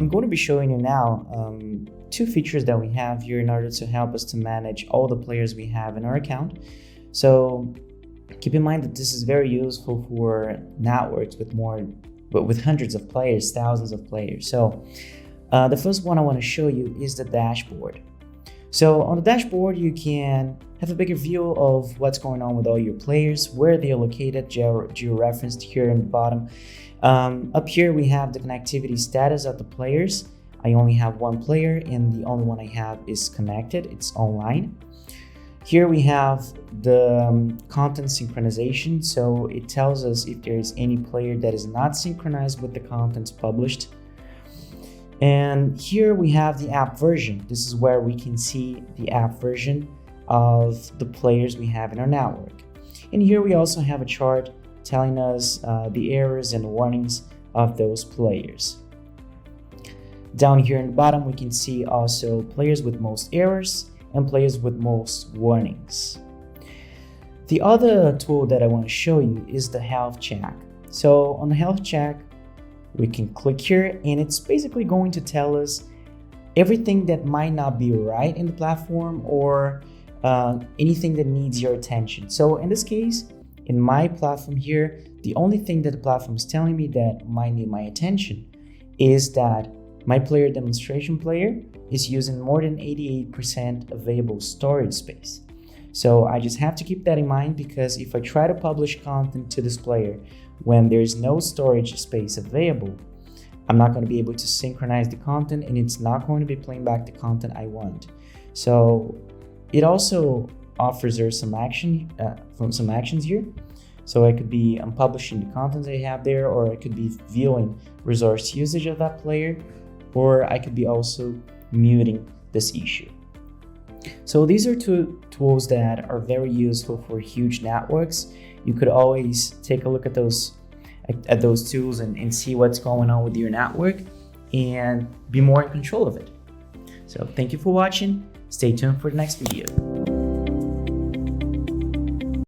I'm going to be showing you now two features that we have here in order to help us to manage all the players we have in our account. So keep in mind that this is very useful for networks with hundreds of players, thousands of players. So the first one I want to show you is the dashboard. So on the dashboard, you can have a bigger view of what's going on with all your players, where they are located, geo-referenced here in the bottom. Up here, we have the connectivity status of the players. I only have one player and the only one I have is connected, it's online. Here we have the content synchronization. So it tells us if there is any player that is not synchronized with the contents published. And here we have the app version. This is where we can see the app version of the players we have in our network. And here we also have a chart telling us the errors and warnings of those players. Down here in the bottom, we can see also players with most errors and players with most warnings. The other tool that I want to show you is the health check. So on the health check, we can click here and it's basically going to tell us everything that might not be right in the platform or anything that needs your attention. So in this case, in my platform here, the only thing that the platform is telling me that might need my attention is that my player demonstration player is using more than 88% available storage space. So I just have to keep that in mind, because if I try to publish content to this player when there is no storage space available, I'm not going to be able to synchronize the content and it's not going to be playing back the content I want. So it also offers there some actions here. So I could be unpublishing the content I have there, or I could be viewing resource usage of that player, or I could be also muting this issue. So these are two tools that are very useful for huge networks. You could always take a look at those tools and see what's going on with your network and be more in control of it. So thank you for watching. Stay tuned for the next video.